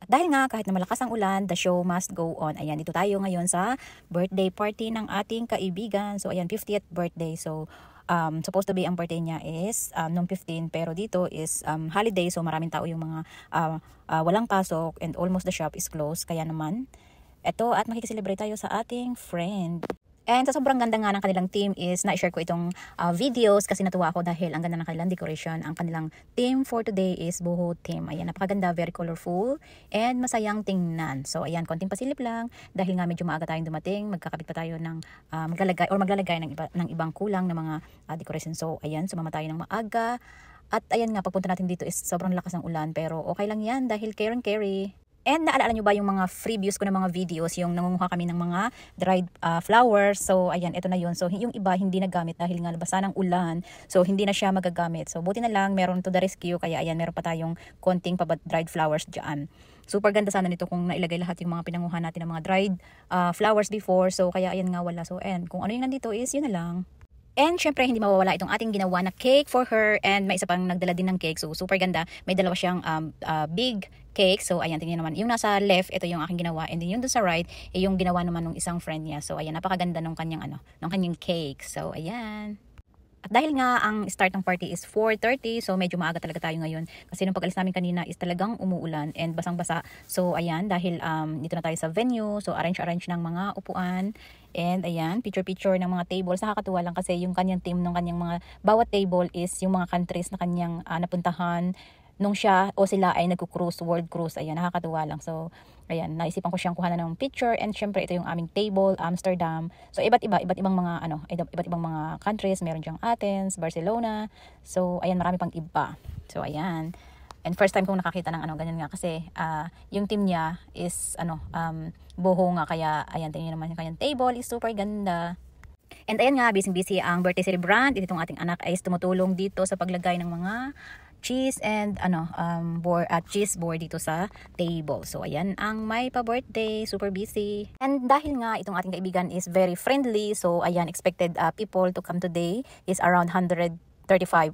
Dahil nga kahit na malakas ang ulan, the show must go on. Ayan, dito tayo ngayon sa birthday party ng ating kaibigan. So ayan, 50th birthday. So supposed to be ang birthday niya is nung 15, pero dito is holiday, so maraming tao yung mga walang pasok and almost the shop is closed. Kaya naman eto, at makikiselebrate tayo sa ating friend. And sa sobrang ganda nga ng kanilang team is na-share ko itong videos kasi natuwa ako dahil ang ganda ng kanilang decoration. Ang kanilang team for today is Buho team. Ayan, napakaganda, very colorful and masayang tingnan. So ayan, konting pasilip lang dahil nga medyo maaga tayong dumating. Magkakabit pa tayo ng maglalagay ng ibang kulang na mga decoration. So ayan, sumama tayo ng maaga. At ayan nga, pagpunta natin dito is sobrang lakas ng ulan, pero okay lang yan dahil care and carry. And naalala nyo ba yung mga freebies ko ng mga videos, yung nangunguha kami ng mga dried flowers. So ayan, ito na yun. So yung iba hindi nagamit dahil nga basa ng ulan. So hindi na siya magagamit. So buti na lang meron to the rescue. Kaya ayan, meron pa tayong konting dried flowers dyan. Super ganda sana nito kung nailagay lahat yung mga pinanguha natin ng mga dried flowers before. So kaya ayan nga, wala. So and kung ano yung nandito is yun na lang. And syempre, hindi mawawala itong ating ginawa na cake for her. And may isa pang nagdala din ng cake. So, super ganda. May dalawa siyang big cake. So, ayan, tingnan naman. Yung nasa left, ito yung aking ginawa. And then yung dun sa right, yung ginawa naman ng isang friend niya. So, ayan, napakaganda ng kanyang, ng kanyang cake. So, ayan. At dahil nga ang start ng party is 4:30, so medyo maaga talaga tayo ngayon. Kasi nung pag-alis namin kanina is talagang umuulan and basang-basa. So ayan, dahil dito na tayo sa venue, so arrange ng mga upuan. And ayan, picture ng mga tables. Nakakatuwa lang kasi yung kanyang team ng kanyang mga bawat table is yung mga countries na kanyang napuntahan nung siya o sila ay nagko-cruise, world cruise. Ayan, nakakatuwa lang. So, ayan, naisipan ko siyang kuhanan ng picture and syempre ito yung aming table, Amsterdam. So, iba't ibang mga iba't ibang mga countries. Meron diyang Athens, Barcelona. So, ayan, marami pang iba. So, ayan. And first time kong nakakita ng ganyan nga kasi yung team niya is Buho nga, kaya ayan, tingnan naman yung kanyang table is super ganda. And ayan nga, busy ang birthday celebrant. Itong ating anak ay tumutulong dito sa paglagay ng mga cheese and cheese board dito sa table. So ayan ang may pa-birthday, super busy. And dahil nga itong ating kaibigan is very friendly, so ayan, expected people to come today is around 135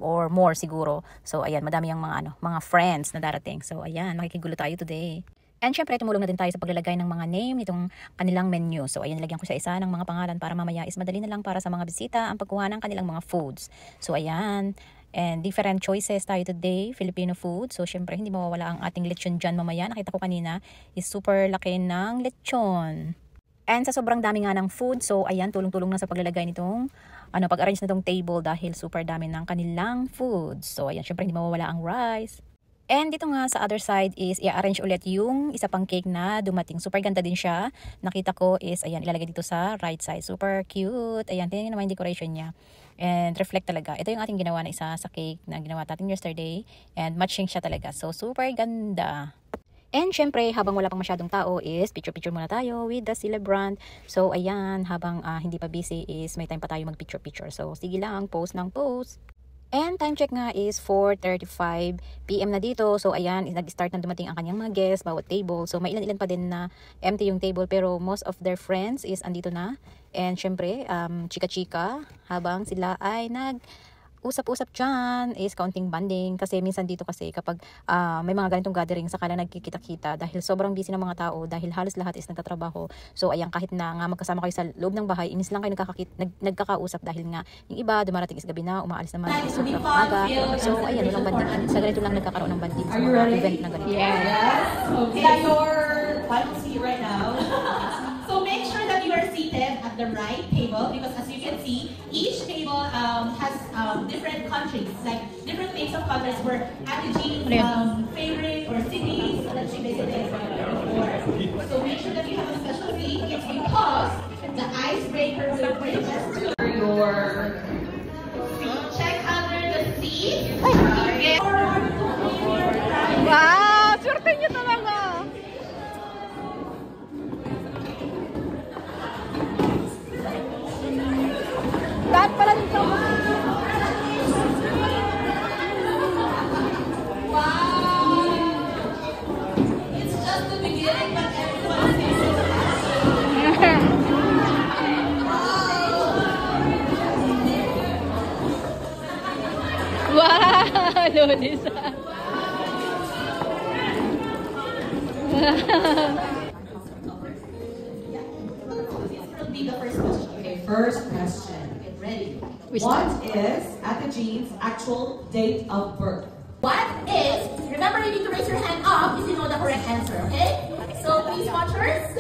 or more siguro. So ayan, madami yung mga friends na darating. So ayan, makikigulo tayo today. And syempre, tumulong na din tayo sa paglalagay ng mga name nitong kanilang menu. So ayan, nilagyan ko sa isa ng mga pangalan para mamaya is madali na lang para sa mga bisita ang pagkuha ng kanilang mga foods. So ayan, and different choices tayo today, Filipino food. So syempre, hindi mawawala ang ating lechon dyan mamaya. Nakita ko kanina is super laki ng lechon. And sa sobrang dami nga ng food, so ayan, tulong-tulong na sa paglalagay nitong pag-arrange na itong table dahil super dami ng kanilang food. So ayan, syempre hindi mawawala ang rice. And dito nga sa other side is i-arrange ulit yung isa pang cake na dumating. Super ganda din siya. Nakita ko is, ayan, ilalagay dito sa right side. Super cute. Ayan, tingnan naman yung decoration niya. And reflect talaga. Ito yung ating ginawa na isa sa cake na ginawa natin yesterday. And matching siya talaga. So, super ganda. And syempre, habang wala pang masyadong tao is picture-picture muna tayo with the celebrant. So, ayan, habang hindi pa busy is may time pa tayo mag-picture-picture. So, sige lang, post ng post. And time check nga is 4:35 PM na dito. So ayan, nag-start na dumating ang kanyang mga guests, bawat table. So may ilan-ilan pa din na empty yung table, pero most of their friends is andito na. And syempre, chika-chika habang sila ay usap-usap dyan is counting banding. Kasi minsan dito kasi kapag may mga ganitong gathering, sakala nagkikita-kita dahil sobrang busy ng mga tao, dahil halos lahat is nagtatrabaho. So ayan, kahit na nga magkasama kayo sa loob ng bahay, inis lang kayo nagkakausap dahil nga yung iba dumarating is gabi na, umaalis naman is sobrang aga. So ayan, walang banding. Sa ganito lang nagkakaroon ng banding sa mga event na ganito. Yes. Okay. Is that your final seat right now? So make sure that you are seated at the right table because as you can see, each table has different countries, like different names of countries where Ate Jean favorite or cities that she visited before. So make sure that you have a special seat. It's because the icebreaker will bring us to your seat. Check under the seat. Wow! Swerte niyo talaga! Lahat pala dito. Wow! It's just the beginning, but everyone sees it. Wow! Lodisa. will be the first question. Okay, first question. Get ready. What is Ate Jean's actual date of birth? What is, remember you need to raise your hand up if you know the correct answer, okay? So please watchers.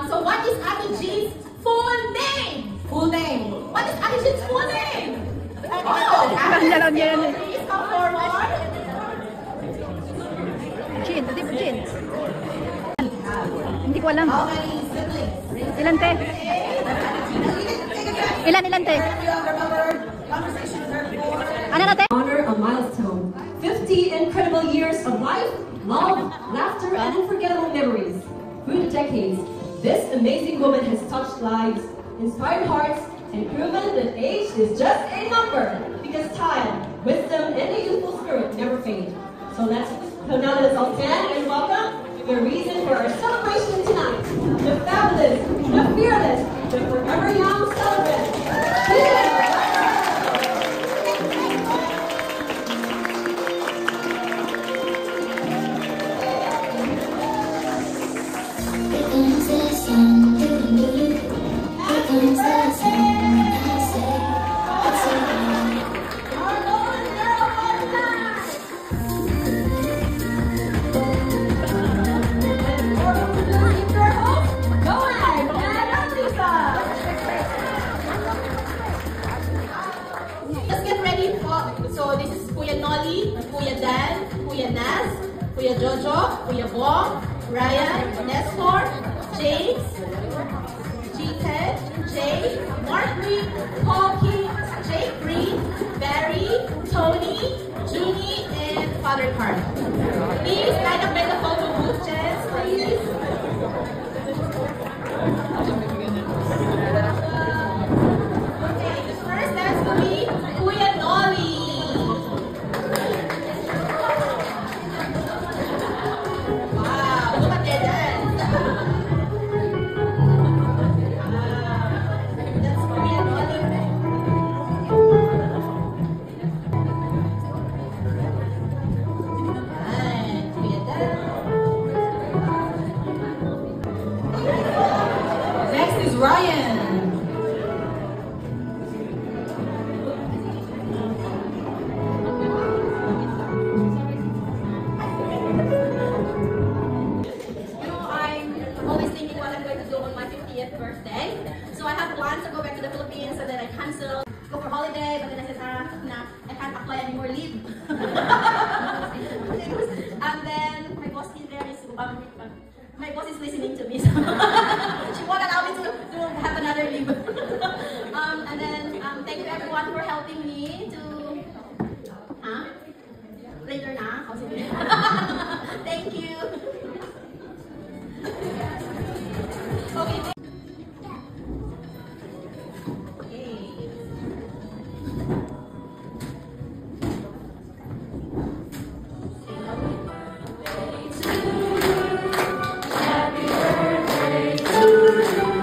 So what is Ate Jean's full name? Full name. What is Ate Jean's full name? Please come forward. Jean, di ba Jean? Hindi ko alam. How many siblings? Ilan te? Ilan te? Ano na te? Honor a milestone. 50 incredible years of life, love, laughter, and unforgettable memories. Through the decades, this amazing woman has touched lives, inspired hearts, and proven that age is just a number because time, wisdom, and a youthful spirit never fade. So now let's all stand and welcome the reason for our celebration tonight. The fabulous, the fearless, the forever young celebrant. Let's get ready. So this is Kuya Nolly, Kuya Dan, Kuya Naz, Kuya Jojo, Kuya Bong, Ryan, Nestor, James, G10, Jay, Mark Green, Paul King, Jake Green, Barry, Tony, Junie, and Father Carl. Please line up by the photo booth, Jess, please. Okay, the first dance will be Kuya Nolly. Wow, look at that dance. That's Kuya Nolly. Alright, Kuya Dan. Next is Ryan. I'm always thinking what I'm going to do on my 50th birthday. So I have plans to go back to the Philippines and then I cancel, go for holiday, but then I said, nah, I can't apply any more leave. And then my boss in there is, my boss is listening to me. So she won't allow me to have another leave. And then thank you everyone for helping me to, later na, oh, sige. Thank you. Okay. Happy birthday to you.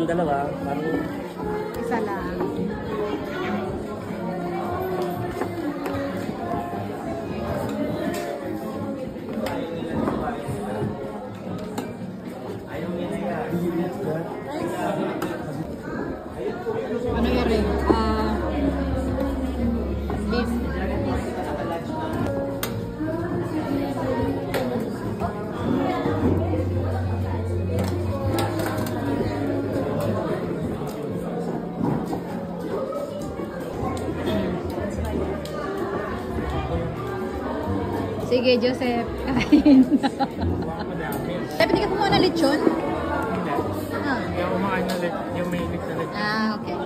ng dalawa, parang Isa lang. Ano yan rin? Beef. Sige, Joseph. Kain. Dapat hindi ka kumuha ng lechon? hindi. Ah. Yung kumakain na yung may ilig na Ah, okay.